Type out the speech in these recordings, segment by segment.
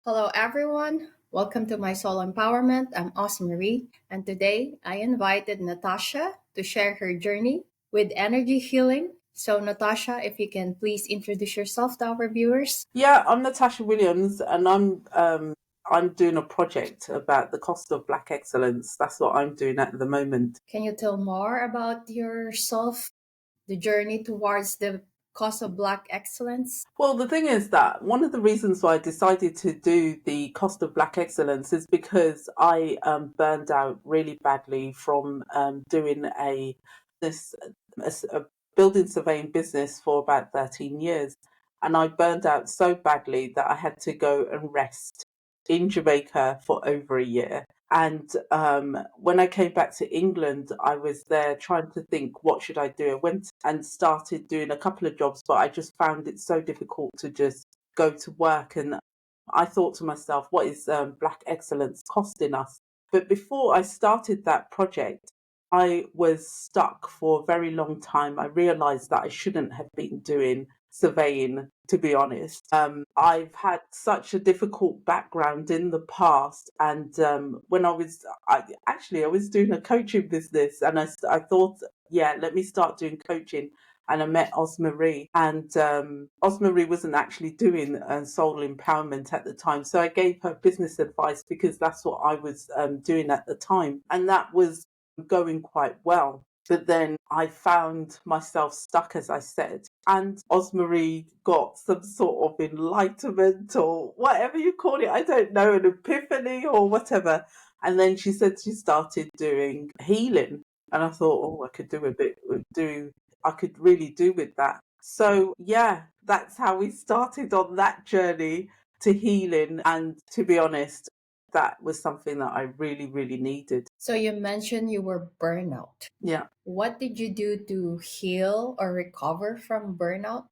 Hello, everyone. Welcome to my soul empowerment. I'm Marie, and today I invited Natasha to share her journey with energy healing. So, Natasha, if you can please introduce yourself to our viewers. Yeah, I'm Natasha Williams, and I'm doing a project about the cost of Black excellence. That's what I'm doing at the moment. Can you tell more about yourself, the journey towards the cause of Black excellence? Well, the thing is that one of the reasons why I decided to do the cost of Black excellence is because I burned out really badly from doing this a building surveying business for about 13 years, and I burned out so badly that I had to go and rest in Jamaica for over a year. And when I came back to England, I was there trying to think, what should I do? I went and started doing a couple of jobs, but I just found it so difficult to just go to work. And I thought to myself, what is Black excellence costing us? But before I started that project, I was stuck for a very long time. I realized that I shouldn't have been doing surveying, to be honest. I've had such a difficult background in the past, and when I was doing a coaching business, and I thought, yeah, let me start doing coaching. And I met Marie, and Marie wasn't actually doing soul empowerment at the time. So I gave her business advice because that's what I was doing at the time. And that was going quite well. But then I found myself stuck, as I said, and Osmarie got some sort of enlightenment or whatever you call it. I don't know, an epiphany or whatever. And then she said she started doing healing. And I thought, oh, I could really do with that. So, yeah, that's how we started on that journey to healing. And to be honest, that was something that I really, really needed. So, you mentioned you were burnout. Yeah. What did you do to heal or recover from burnout?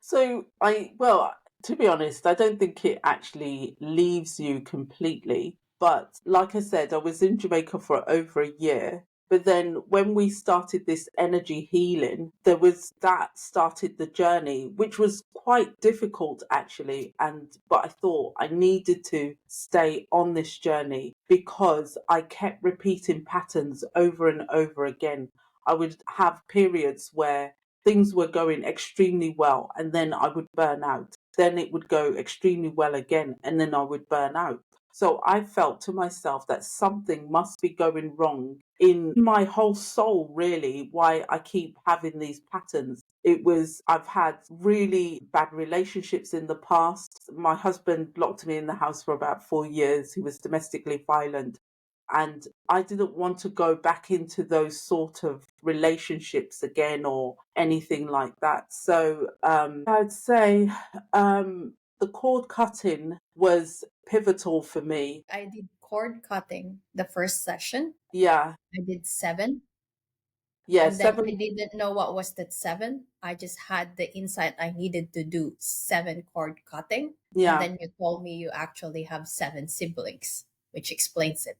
Well, to be honest, I don't think it actually leaves you completely. But like I said, I was in Jamaica for over a year. But then when we started this energy healing, that started the journey, which was quite difficult actually. But I thought I needed to stay on this journey because I kept repeating patterns over and over again. I would have periods where things were going extremely well and then I would burn out. Then it would go extremely well again and then I would burn out. So I felt to myself that something must be going wrong in my whole soul, really, why I keep having these patterns. I've had really bad relationships in the past. My husband locked me in the house for about 4 years. He was domestically violent. And I didn't want to go back into those sort of relationships again or anything like that. So I'd say the cord cutting was pivotal for me. I did cord cutting the first session. Yeah, I did seven. yeah, And then I 7. didn't know what was that seven. I just had the insight I needed to do seven cord cutting. And Yeah, then you told me you actually have seven siblings, which explains it.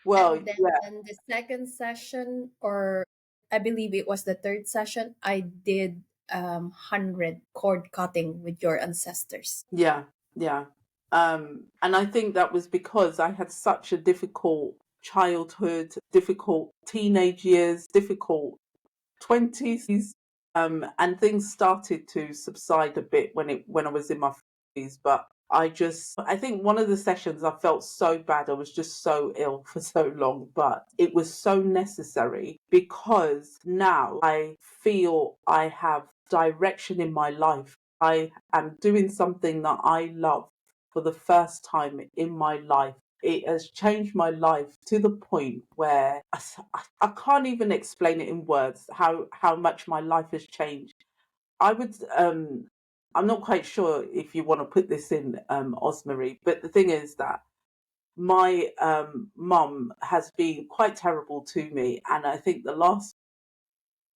well, And then yeah, the second session, or I believe it was the third session, I did 100 cord cutting with your ancestors. yeah, yeah. And I think that was because I had such a difficult childhood, difficult teenage years, difficult 20s, and things started to subside a bit when I was in my 40s. But I think one of the sessions I felt so bad. I was just so ill for so long, but it was so necessary because now I feel I have direction in my life. I am doing something that I love for the first time in my life. It has changed my life to the point where I can't even explain it in words how much my life has changed. I would I'm not quite sure if you want to put this in Osmary, but the thing is that my mum has been quite terrible to me, and I think the last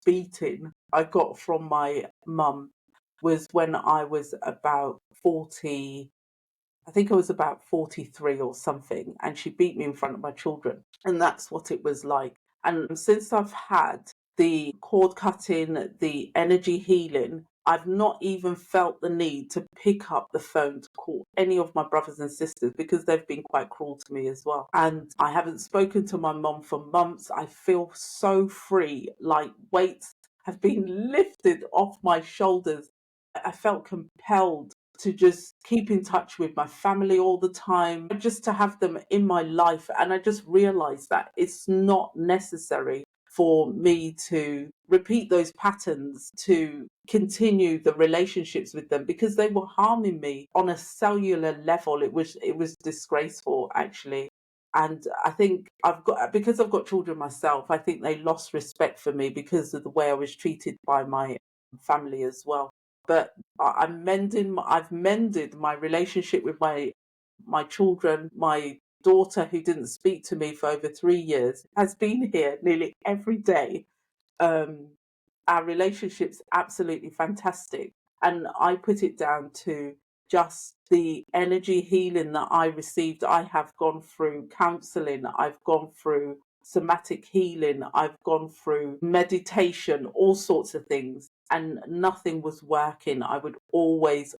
beating I got from my mum was when I was about 40. I think I was about 43 or something, and she beat me in front of my children. And that's what it was like. And since I've had the cord cutting, the energy healing, I've not even felt the need to pick up the phone to call any of my brothers and sisters because they've been quite cruel to me as well. And I haven't spoken to my mum for months. I feel so free, like weights have been lifted off my shoulders. I felt compelled to just keep in touch with my family all the time, just to have them in my life. And I just realized that it's not necessary for me to repeat those patterns, to continue the relationships with them, because they were harming me on a cellular level. It was disgraceful, actually. And I think because I've got children myself, I think they lost respect for me because of the way I was treated by my family as well. But I've mended my relationship with my children. My daughter, who didn't speak to me for over 3 years, has been here nearly every day. um, our relationship's absolutely fantastic. And I put it down to just the energy healing that I received. I have gone through counseling, I've gone through somatic healing, I've gone through meditation, all sorts of things, and nothing was working. I would always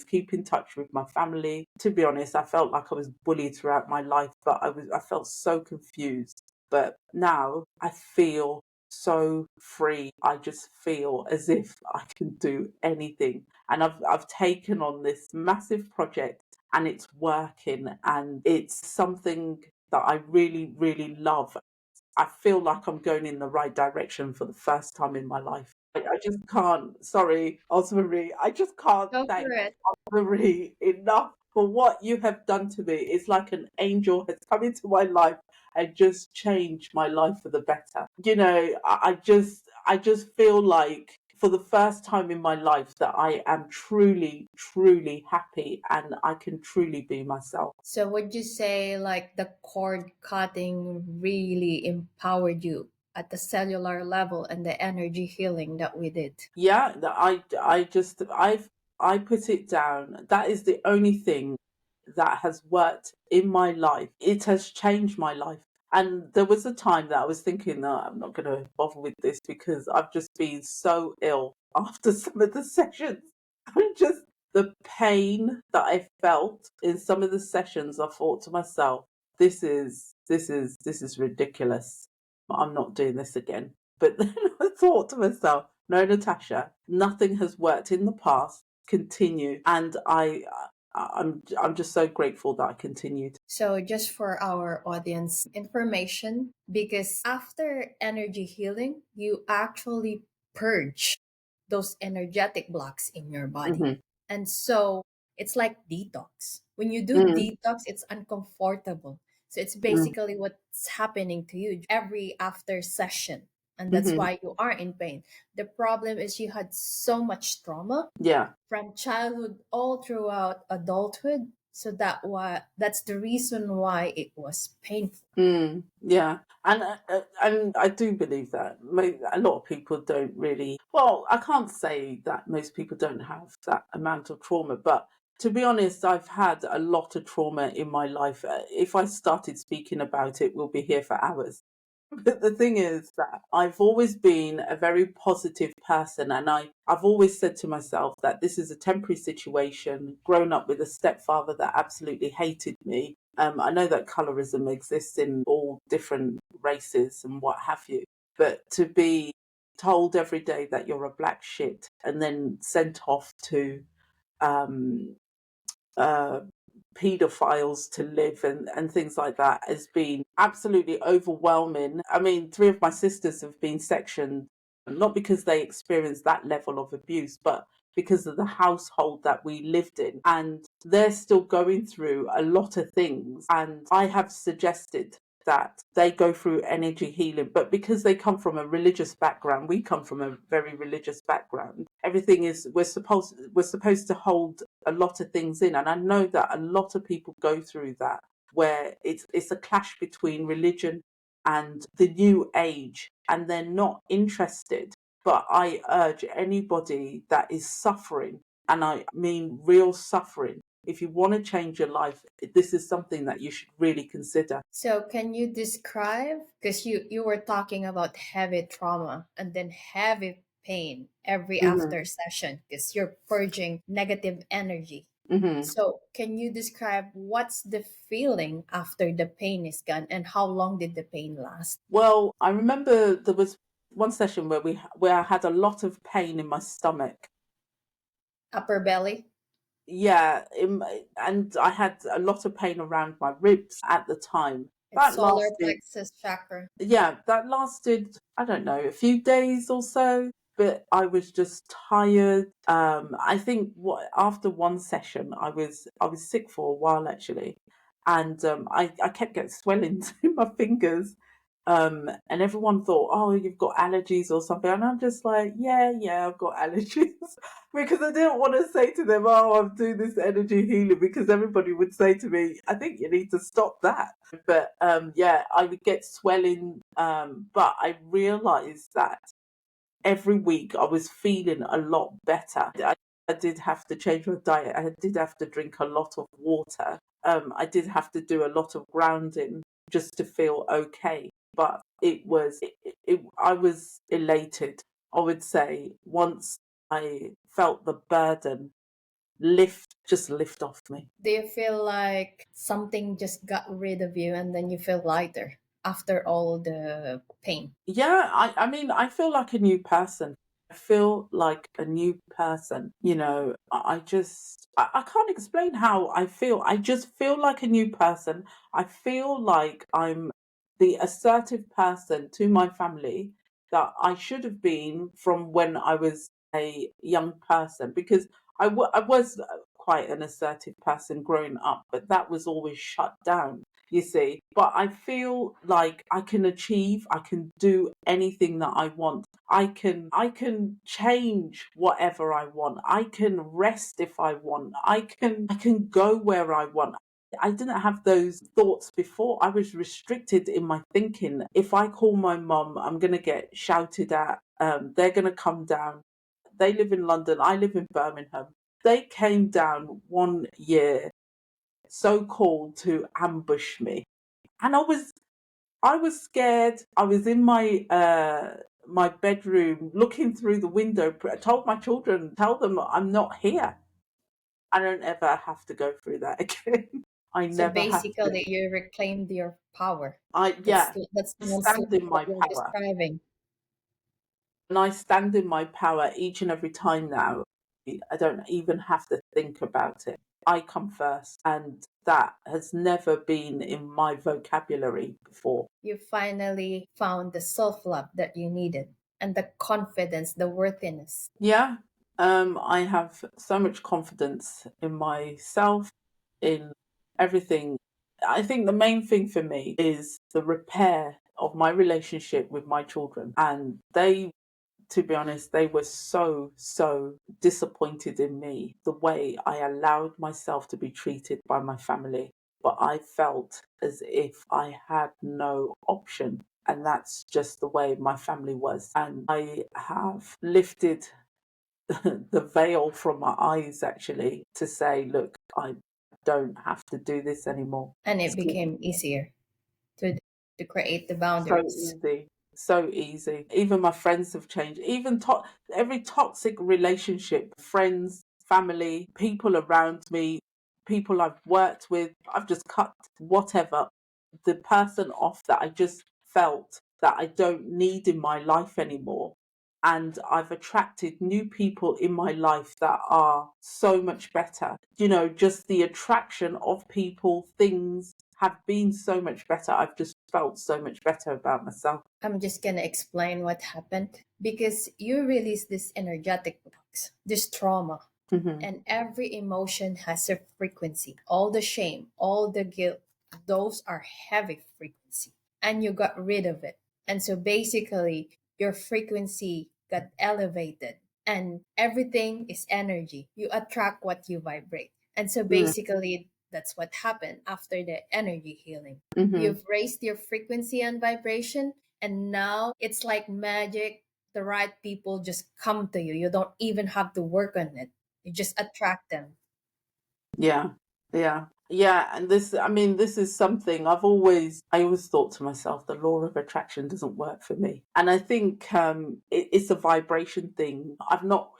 keep in touch with my family. To be honest, I felt like I was bullied throughout my life, but I felt so confused. But now I feel so free. I just feel as if I can do anything. And I've taken on this massive project, and it's working, and it's something that I really, really love. I feel like I'm going in the right direction for the first time in my life. I just can't, sorry, Osmarie, I just can't Go for thank it. Marie enough for what you have done to me. It's like an angel has come into my life and just changed my life for the better. I just feel like for the first time in my life that I am truly, truly happy, and I can truly be myself. So would you say like the cord cutting really empowered you at the cellular level and the energy healing that we did? Yeah, I put it down. That is the only thing that has worked in my life. It has changed my life. And there was a time that I was thinking, no, I'm not going to bother with this because I've just been so ill after some of the sessions. I'm just the pain that I felt in some of the sessions. I thought to myself, this is ridiculous. I'm not doing this again. But then I thought to myself, no, Natasha, nothing has worked in the past. Continue, and I'm just so grateful that I continued. So, just for our audience information, because after energy healing, you actually purge those energetic blocks in your body. Hmm. And so, it's like detox. When you do Mm, detox, it's uncomfortable. So, it's mm, basically what's happening to you every after session. And that's hmm. why you are in pain. The problem is you had so much trauma Yeah. from childhood all throughout adulthood. So that's the reason why it was painful. Yeah, and I do believe that a lot of people don't really. Well, I can't say that most people don't have that amount of trauma, but to be honest, I've had a lot of trauma in my life. If I started speaking about it, we'll be here for hours. But the thing is that I've always been a very positive person, and I've always said to myself that this is a temporary situation. Grown up with a stepfather that absolutely hated me. I know that colorism exists in all different races and what have you, but to be told every day that you're a black shit and then sent off to um, uh, paedophiles to live and things like that has been absolutely overwhelming. I mean, three of my sisters have been sectioned, not because they experienced that level of abuse, but because of the household that we lived in. And they're still going through a lot of things. And I have suggested that they go through energy healing, but because they come from a religious background, we come from a very religious background. Everything is we're supposed to hold a lot of things in, and I know that a lot of people go through that, where it's a clash between religion and the new age, and they're not interested. But I urge anybody that is suffering, and I mean real suffering, if you want to change your life, this is something that you should really consider. So can you describe, because you were talking about heavy trauma and then heavy pain every Hmm. after session because you're purging negative energy. Hmm. So, can you describe what's the feeling after the pain is gone and how long did the pain last? Well, I remember there was one session where I had a lot of pain in my stomach. Upper belly? Yeah, and I had a lot of pain around my ribs at the time. It's That solar lasted, plexus chakra. yeah, that lasted, I don't know, a few days or so, but I was just tired. I think what after one session, I was sick for a while actually, and I kept getting swelling in my fingers. And everyone thought, oh, you've got allergies or something. And I'm just like, yeah, I've got allergies. Because I didn't want to say to them, oh, I'm doing this energy healing, because everybody would say to me, I think you need to stop that. But yeah, I would get swelling. But I realized that every week I was feeling a lot better. I did have to change my diet. I did have to drink a lot of water. I did have to do a lot of grounding just to feel okay. But I was elated, I would say, once I felt the burden lift off me. Do you feel like something just got rid of you and then you feel lighter after all the pain? Yeah, I mean, I feel like a new person. I feel like a new person. I can't explain how I feel. I just feel like a new person. I feel like I'm the assertive person to my family that I should have been from when I was a young person, because I was quite an assertive person growing up, but that was always shut down, you see. But I feel like I can achieve, I can do anything that I want. I can change whatever I want. I can rest if I want. I can go where I want. I didn't have those thoughts before. I was restricted in my thinking. If I call my mum, I'm going to get shouted at. They're going to come down. They live in London. I live in Birmingham. They came down one year, so called, to ambush me, and I was scared. I was in my bedroom looking through the window. I told my children, tell them I'm not here. I don't ever have to go through that again. I So never have to. basically, you reclaimed your power. Yeah, That's I most stand like in what my you're power. describing. And I stand in my power each and every time now. I don't even have to think about it. I come first, and that has never been in my vocabulary before. You finally found the self love that you needed and the confidence, the worthiness. Yeah, I have so much confidence in myself, in everything. I think the main thing for me is the repair of my relationship with my children. And they, to be honest, they were so disappointed in me, the way I allowed myself to be treated by my family. But I felt as if I had no option. And that's just the way my family was. And I have lifted the veil from my eyes, actually, to say, look, I don't have to do this anymore. And it It's became easier to, to create the so boundaries. easy. So easy. Even my friends have changed. Even every toxic relationship, friends, family, people around me, people I've worked with, I've just cut whatever the person off that I just felt that I don't need in my life anymore. And I've attracted new people in my life that are so much better. Just the attraction of people, things have been so much better. I've just felt so much better about myself. I'm just gonna explain what happened because you release this energetic box, this trauma, Hmm. and every emotion has a frequency. All the shame, all the guilt, those are heavy frequency, and you got rid of it. And so basically, your frequency got elevated, and everything is energy. You attract what you vibrate. And so basically, that's what happened after the energy healing. Hmm. You've raised your frequency and vibration, and now it's like magic. The right people just come to you. You don't even have to work on it. You just attract them. Yeah, yeah. Yeah, and this is something I always thought to myself, the law of attraction doesn't work for me. And I think it's a vibration thing.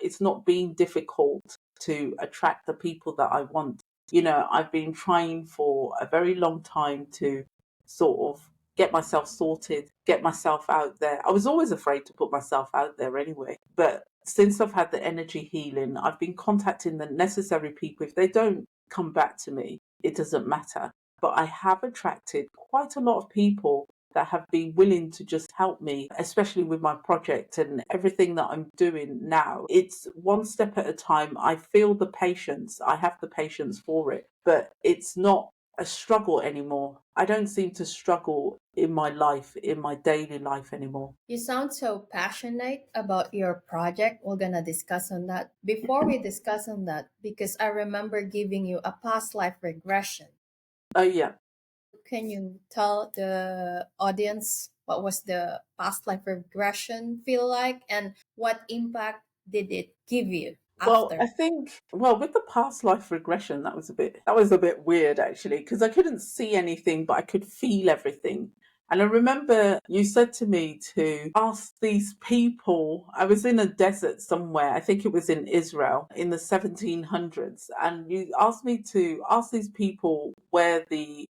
It's not been difficult to attract the people that I want. I've been trying for a very long time to sort of get myself sorted, get myself out there. I was always afraid to put myself out there anyway. But since I've had the energy healing, I've been contacting the necessary people. If they don't come back to me, it doesn't matter. But I have attracted quite a lot of people that have been willing to just help me, especially with my project and everything that I'm doing now. It's one step at a time. I feel the patience. I have the patience for it, but it's not a struggle anymore. I don't seem to struggle in my life, in my daily life anymore. You sound so passionate about your project. We're gonna discuss on that. Before we discuss on that, because I remember giving you a past life regression. Oh, yeah. Can you tell the audience what was the past life regression feel like and what impact did it give you Well, after? I think, with the past life regression, that was a bit weird actually, because I couldn't see anything, but I could feel everything. And I remember you said to me to ask these people. I was in a desert somewhere. I think it was in Israel in the 1700s. And you asked me to ask these people where the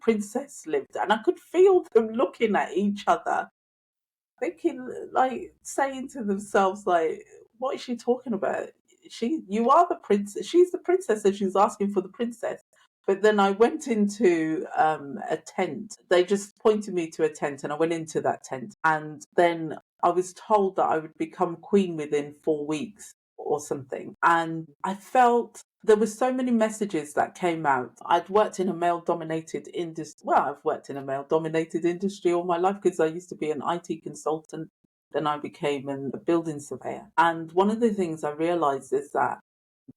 princess lived. And I could feel them looking at each other, thinking, like, saying to themselves, like, what is she talking about? You are the princess. She's the princess, and she's asking for the princess. But then I went into a tent. They just pointed me to a tent, and I went into that tent. And then I was told that I would become queen within 4 weeks or something. And I felt there were so many messages that came out. I'd worked in a male dominated industry. Well, I've worked in a male dominated industry all my life because I used to be an IT consultant. Then I became a building surveyor. And one of the things I realized is that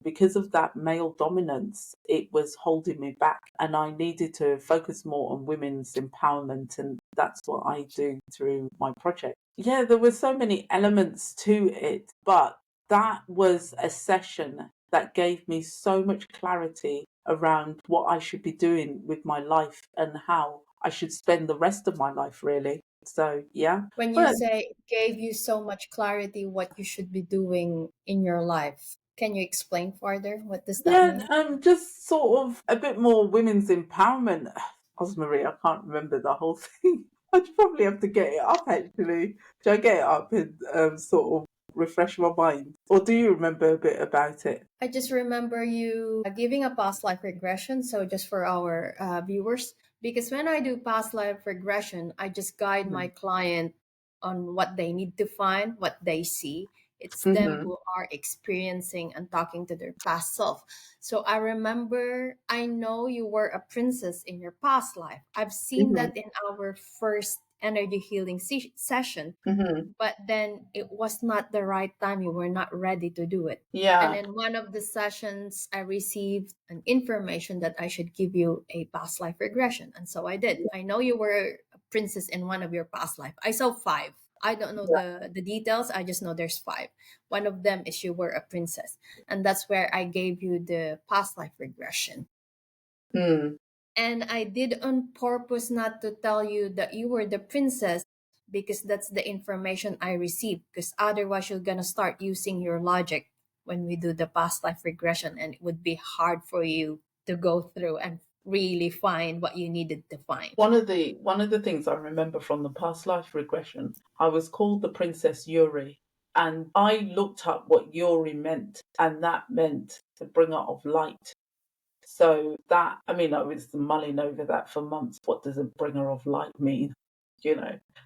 because of that male dominance, it was holding me back. And I needed to focus more on women's empowerment. And that's what I do through my project. Yeah, there were so many elements to it, but that was a session that gave me so much clarity around what I should be doing with my life and how I should spend the rest of my life, really. So, yeah. When you But say it gave you so much clarity what you should be doing in your life, can you explain further? What does that yeah, mean? just sort of a bit more women's empowerment. Osmarie, I can't remember the whole thing. I'd probably have to get it up actually. Should I get it up and sort of refresh my mind? Or do you remember a bit about it? I just remember you giving a past life regression. So, just for our viewers, because when I do past life regression, I just guide my client on what they need to find, what they see. It's them Mm-hmm. who are experiencing and talking to their past self. So, I remember, I know you were a princess in your past life. I've seen Mm-hmm. that in our first energy healing session, Mm-hmm. but then it was not the right time. You were not ready to do it. And Yeah. in one of the sessions, I received an information that I should give you a past life regression. And so I did. I know you were a princess in one of your past life. I saw five. I don't know the details. I just know there's five. One of them is you were a princess. And that's where I gave you the past life regression. Mm. And I did on purpose not to tell you that you were the princess because that's the information I received. Because otherwise, you're going to start using your logic when we do the past life regression, and it would be hard for you to go through and really find what you needed to find. One of the things I remember from the past life regression, I was called the Princess Yuri, and I looked up what Yuri meant, and that meant the bringer of light. So that, I mean, I was mulling over that for months. What does a bringer of light mean?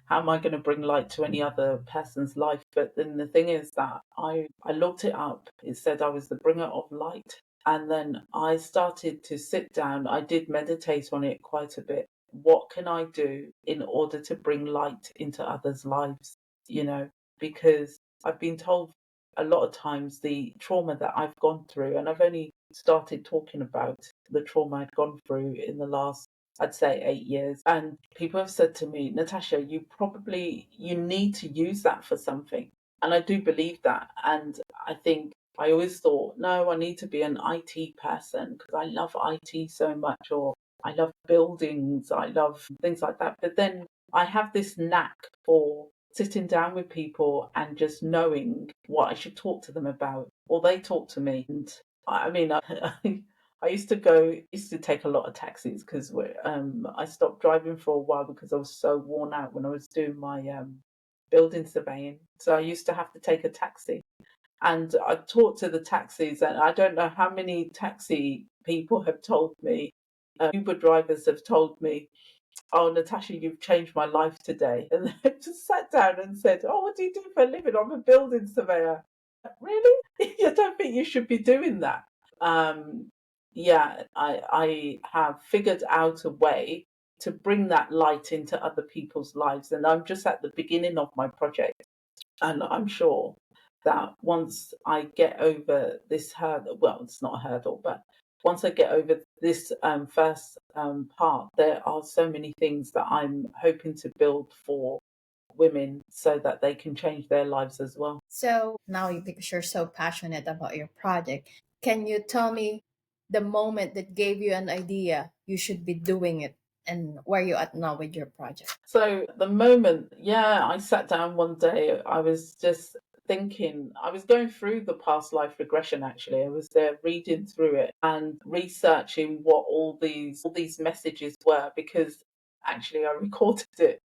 How am I going to bring light to any other person's life? But then the thing is that I looked it up. It said I was the bringer of light. And then I started to sit down. I did meditate on it quite a bit. What can I do in order to bring light into others' lives? You know, because I've been told a lot of times the trauma that I've gone through, and I've only started talking about the trauma I'd gone through in the last, I'd say, 8 years. And people have said to me, Natasha, you need to use that for something. And I do believe that. And I think I always thought, no, I need to be an IT person because I love IT so much, or I love buildings, I love things like that. But then I have this knack for sitting down with people and just knowing what I should talk to them about, or they talk to me. And I mean, I used to take a lot of taxis because I stopped driving for a while because I was so worn out when I was doing my building surveying. So I used to have to take a taxi. And I talked to the taxis, and I don't know how many taxi people have told me, Uber drivers have told me, "Oh, Natasha, you've changed my life today." And they just sat down and said, "Oh, what do you do for a living?" "I'm a building surveyor." Really? I don't think you should be doing that. Um, yeah, I have figured out a way to bring that light into other people's lives, and I'm just at the beginning of my project. And I'm sure that once I get over this hurdle, well, it's not a hurdle, but once I get over this first part, there are so many things that I'm hoping to build for women so that they can change their lives as well. So now, because you're so passionate about your project, can you tell me the moment that gave you an idea you should be doing it, and where you at now with your project? So the moment, yeah, I sat down one day, I was just thinking, I was going through the past life regression actually. I was there reading through it and researching what all these messages were, because actually I recorded it,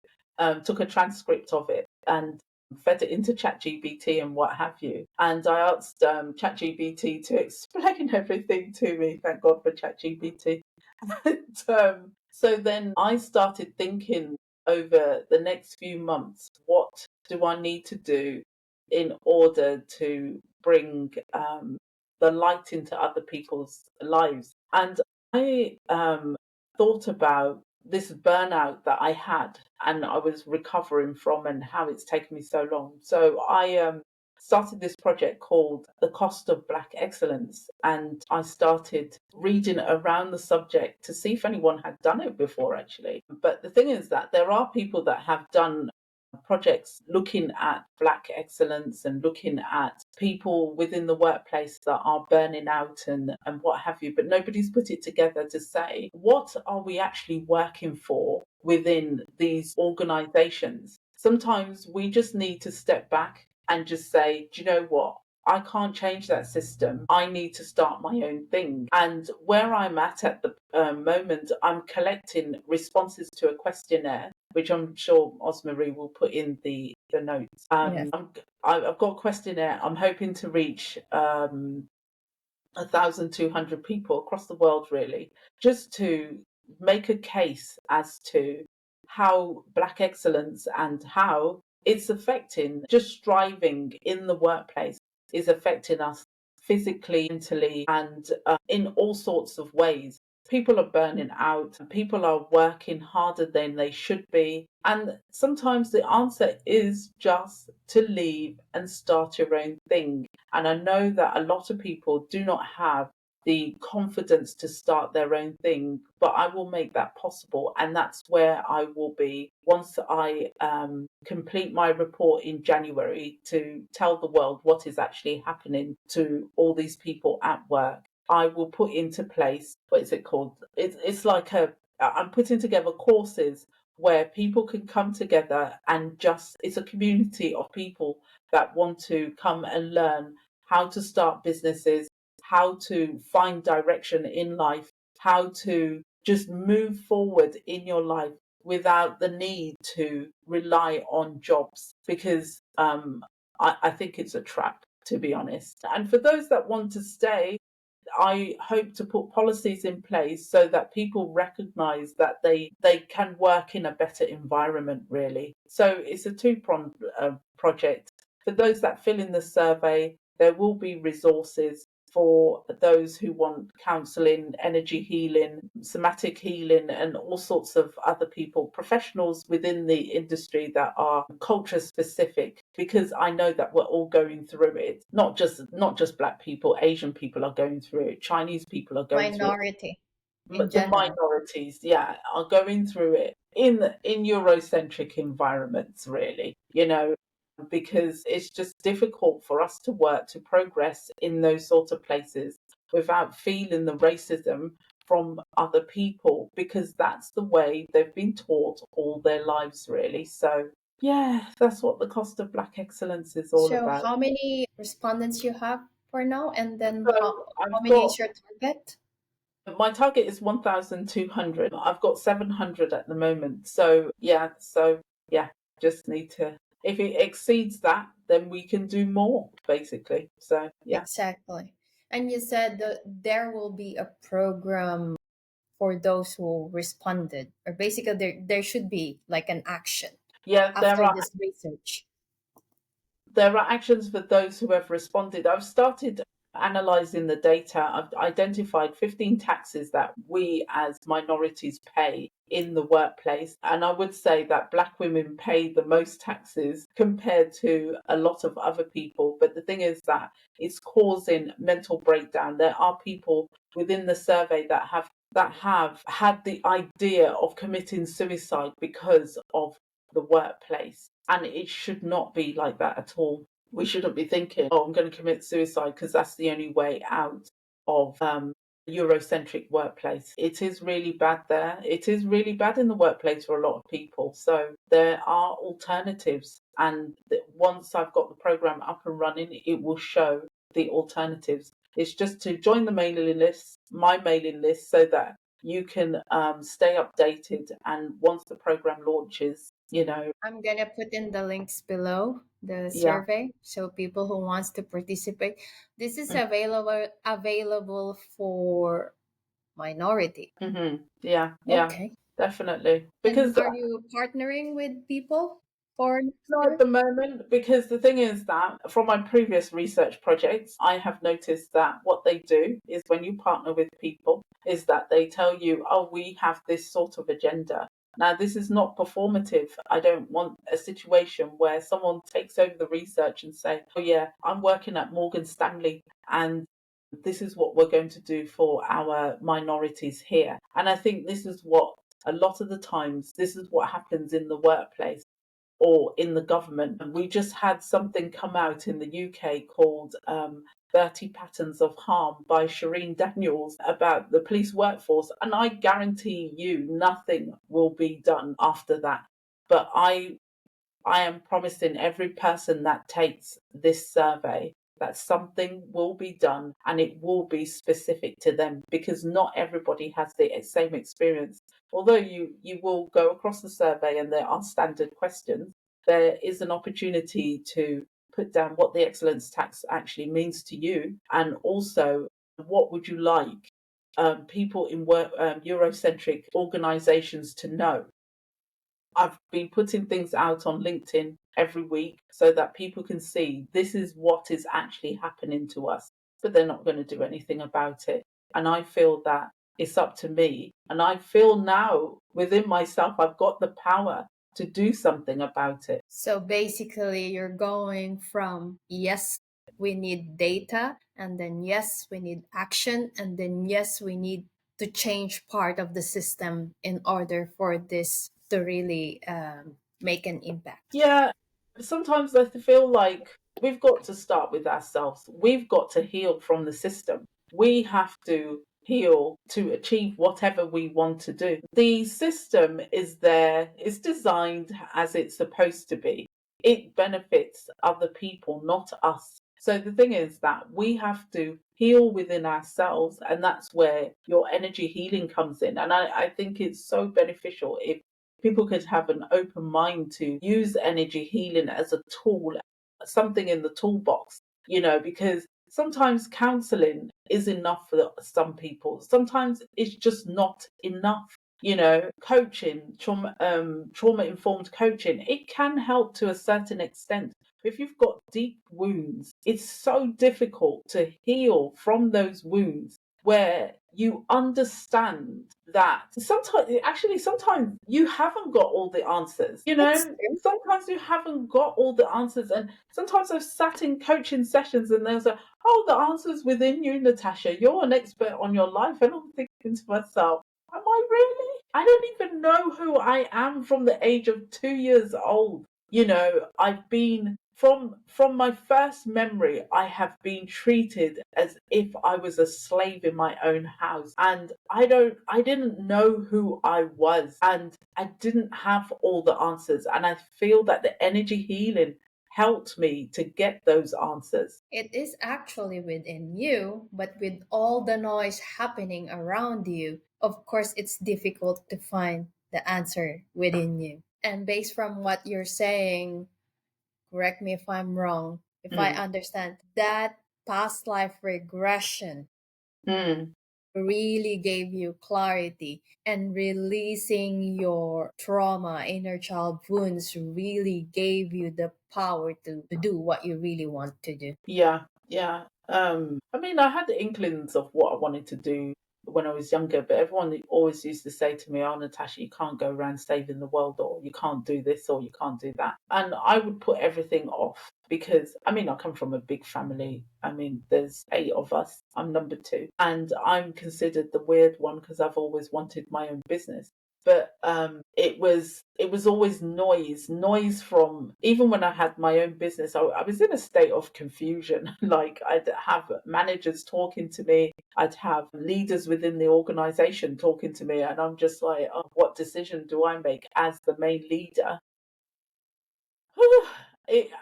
took a transcript of it and fed it into ChatGPT and what have you. And I asked ChatGPT to explain everything to me. Thank God for ChatGPT. And so then I started thinking over the next few months, what do I need to do in order to bring the light into other people's lives? And I thought about this burnout that I had and I was recovering from, and how it's taken me so long. So I started this project called The Cost of Black Excellence, and I started reading around the subject to see if anyone had done it before, actually. But the thing is that there are people that have done projects looking at black excellence and looking at people within the workplace that are burning out and what have you, but nobody's put it together to say, what are we actually working for within these organizations? Sometimes we just need to step back and just say, do you know what? I can't change that system. I need to start my own thing. And where I'm at the moment, I'm collecting responses to a questionnaire, which I'm sure Osmarie will put in the notes. Yes. I've got a questionnaire. I'm hoping to reach 1,200 people across the world, really, just to make a case as to how Black excellence and how it's affecting, just striving in the workplace is affecting us physically, mentally, and in all sorts of ways. People are burning out, people are working harder than they should be. And sometimes the answer is just to leave and start your own thing. And I know that a lot of people do not have the confidence to start their own thing, but I will make that possible. And that's where I will be once I complete my report in January, to tell the world what is actually happening to all these people at work. I will put into place, what is it called? It's like I'm putting together courses where people can come together and just, it's a community of people that want to come and learn how to start businesses, how to find direction in life, how to just move forward in your life without the need to rely on jobs, because I think it's a trap, to be honest. And for those that want to stay, I hope to put policies in place so that people recognize that they can work in a better environment, really. So it's a two-pronged project. For those that fill in the survey, there will be resources for those who want counseling, energy healing, somatic healing, and all sorts of other people, professionals within the industry that are culture specific, because I know that we're all going through it. Not just Black people, Asian people are going through it, Chinese people are going through it. Minority in The general. minorities, yeah, are going through it in Eurocentric environments, really. because it's just difficult for us to work to progress in those sort of places without feeling the racism from other people, because that's the way they've been taught all their lives, really. So yeah, that's what the cost of Black excellence is all So about. how many respondents you have for now, and then So how I've many is got, your target? my target is 1,200. I've got 700 at the moment. So yeah, just need to, if it exceeds that, then we can do more, basically. So yeah. Exactly. And you said that there will be a program for those who responded, or basically there should be like an action Yeah, after this research. there are actions for those who have responded. I've started analysing the data. I've identified 15 taxes that we as minorities pay in the workplace. And I would say that Black women pay the most taxes compared to a lot of other people. But the thing is that it's causing mental breakdown. There are people within the survey that have had the idea of committing suicide because of the workplace. And it should not be like that at all. We shouldn't be thinking, oh, I'm going to commit suicide because that's the only way out of Eurocentric workplace. It is really bad there. It is really bad in the workplace for a lot of people. So there are alternatives. And once I've got the program up and running, it will show the alternatives. It's just to join the mailing list, my mailing list, so that you can stay updated. And once the program launches, I'm gonna put in the links below the yeah. survey so people who wants to participate. This is available for minority. Yeah, Okay. definitely. And Because are you partnering with people for next not at year? the moment, because the thing is that from my previous research projects, I have noticed that what they do is when you partner with people, is that they tell you, oh, we have this sort of agenda. Now, this is not performative. I don't want a situation where someone takes over the research and say, oh, yeah, I'm working at Morgan Stanley and this is what we're going to do for our minorities here. And I think this is what a lot of the times, this is what happens in the workplace or in the government. And we just had something come out in the UK called 30 Patterns of Harm by Shireen Daniels about the police workforce. And I guarantee you nothing will be done after that. But I am promising every person that takes this survey that something will be done and it will be specific to them, because not everybody has the same experience. Although you will go across the survey and there are standard questions, there is an opportunity to put down what the excellence tax actually means to you, and also what would you like people in Eurocentric organisations to know. I've been putting things out on LinkedIn every week so that people can see this is what is actually happening to us, but they're not going to do anything about it. And I feel that it's up to me. And I feel now within myself, I've got the power to do something about it. So basically, you're going from yes, we need data, and then yes, we need action, and then yes, we need to change part of the system in order for this to really make an impact. Yeah, sometimes I feel like we've got to start with ourselves. We've got to heal from the system. We have to heal to achieve whatever we want to do. The system is there, it's designed as it's supposed to be. It benefits other people, not us. So the thing is that we have to heal within ourselves, and that's where your energy healing comes in. And I think it's so beneficial if people could have an open mind to use energy healing as a tool, something in the toolbox, because sometimes counseling is enough for some people. Sometimes it's just not enough. Coaching, trauma informed coaching, it can help to a certain extent. If you've got deep wounds, it's so difficult to heal from those wounds, where you understand that sometimes you haven't got all the answers. It's true. Sometimes you haven't got all the answers. And sometimes I've sat in coaching sessions and they'll say, oh, the answer's within you, Natasha. You're an expert on your life. And I'm thinking to myself, am I really? I don't even know who I am from the age of 2 years old. I've been from my first memory, I have been treated as if I was a slave in my own house, and I didn't know who I was, and I didn't have all the answers, and I feel that the energy healing helped me to get those answers. It is actually within you, but with all the noise happening around you, of course, it's difficult to find the answer within you. And based from what you're saying, correct me if I'm wrong, if I Mm, understand, that past life regression mm, really gave you clarity, and releasing your trauma, inner child wounds really gave you the power to do what you really want to do. yeah, yeah. I mean, I had the inklings of what I wanted to do when I was younger, but everyone always used to say to me, "Oh, Natasha, you can't go around saving the world, or you can't do this, or you can't do that." And I would put everything off because, I mean, I come from a big family. I mean, there's 8 of us. I'm number two, and I'm considered the weird one because I've always wanted my own business. But it was always noise from, even when I had my own business, I was in a state of confusion. Like, I'd have managers talking to me, I'd have leaders within the organization talking to me, and I'm just like, oh, what decision do I make as the main leader?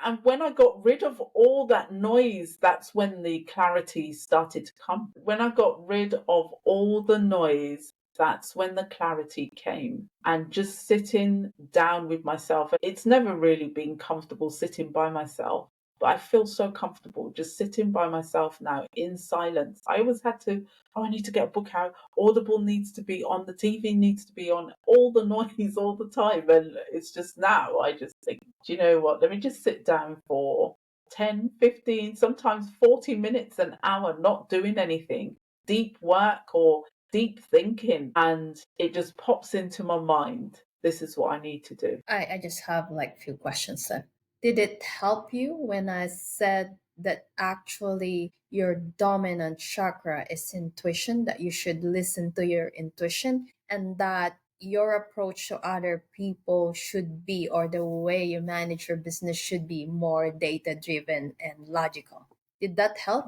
And when I got rid of all that noise, that's when the clarity started to come. When I got rid of all the noise, that's when the clarity came. And just sitting down with myself, it's never really been comfortable sitting by myself. But I feel so comfortable just sitting by myself now in silence. I always had to, oh, I need to get a book out. Audible needs to be on, the TV needs to be on, all the noise all the time. And it's just now I just think, do you know what? Let me just sit down for 10, 15, sometimes 40 minutes, an hour, not doing anything, deep work or deep thinking. And it just pops into my mind. This is what I need to do. I just have like few questions then. Did it help you when I said that actually your dominant chakra is intuition, that you should listen to your intuition, and that your approach to other people should be, or the way you manage your business should be more data driven and logical? Did that help?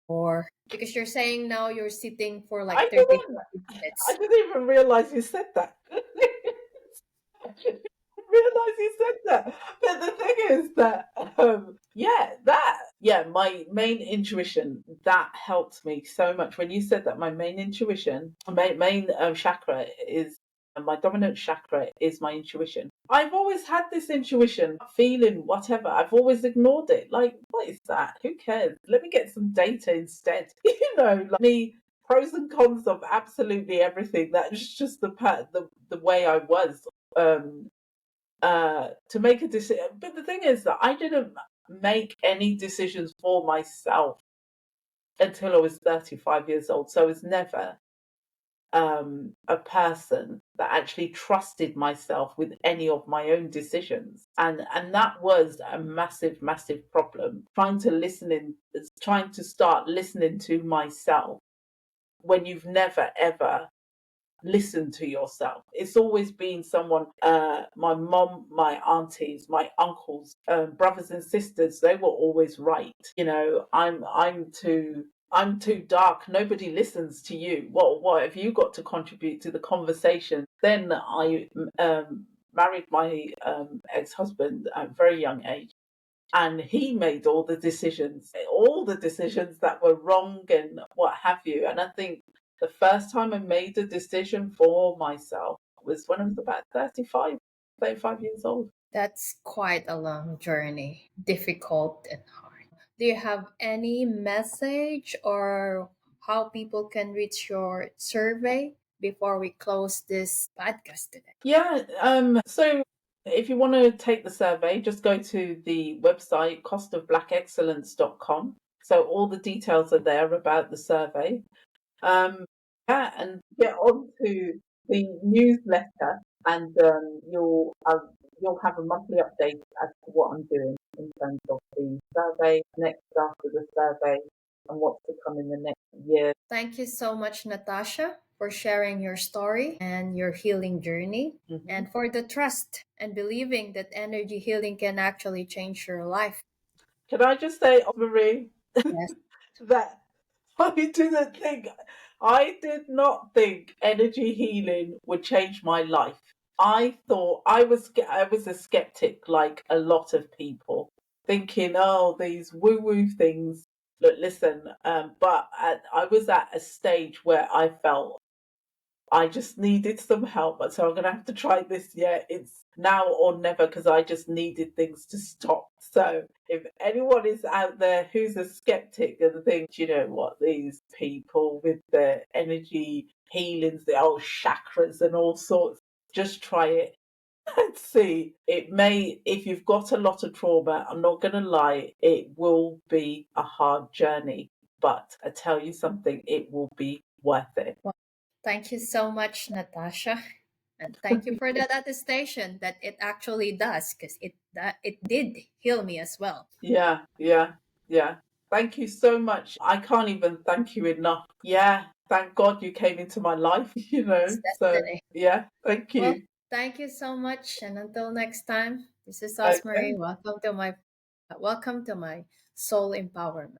Or because you're saying now you're sitting for I like 30 didn't, 40 I minutes. didn't even realize you said that. I didn't realize you said that. But the thing is that, my main intuition, that helped me so much. When you said that, my main intuition, my main chakra is, my dominant chakra is my intuition. I've always had this intuition, feeling, whatever. I've always ignored it. Like, what is that? Who cares? Let me get some data instead. Like me, pros and cons of absolutely everything. That's just the way I was, um, to make a decision. But the thing is that I didn't make any decisions for myself until I was 35 years old. So I was never a person that actually trusted myself with any of my own decisions. And that was a massive, massive problem. Trying to start listening to myself when you've never ever listen to yourself. It's always been someone, my mom, my aunties, my uncles, brothers and sisters, they were always right. I'm too dark. Nobody listens to you. What have you got to contribute to the conversation? Then I married my ex-husband at a very young age, and he made all the decisions that were wrong and what have you. And I think the first time I made a decision for myself was when I was about 35 years old. That's quite a long journey, difficult and hard. Do you have any message or how people can reach your survey before we close this podcast today? Yeah, so if you want to take the survey, just go to the website costofblackexcellence.com. So all the details are there about the survey. Yeah, and get on to the newsletter, and you'll have a monthly update as to what I'm doing in terms of the survey, next after the survey, and what's to come in the next year. Thank you so much, Natasha, for sharing your story and your healing journey, Hmm. and for the trust and believing that energy healing can actually change your life. Can I just say, Marie, Yes. that I did not think energy healing would change my life. I thought I was a skeptic, like a lot of people, thinking, oh, these woo woo things. Look, listen, I was at a stage where I felt I just needed some help. So I'm going to have to try this. Yeah, it's now or never because I just needed things to stop. So if anyone is out there who's a skeptic and thinks, you know what, these people with their energy healings, the old chakras and all sorts, just try it and see. It may, if you've got a lot of trauma, I'm not going to lie, it will be a hard journey. But I tell you something, it will be worth it. Well, thank you so much, Natasha. And thank you for that attestation that it actually does, because it did heal me as well. Yeah, yeah, yeah. Thank you so much. I can't even thank you enough. Yeah, thank God you came into my life, you It's know. So, destiny. yeah, thank Well, you. thank you so much, and until next time, this is Okay. Osmarie. Welcome to my soul empowerment.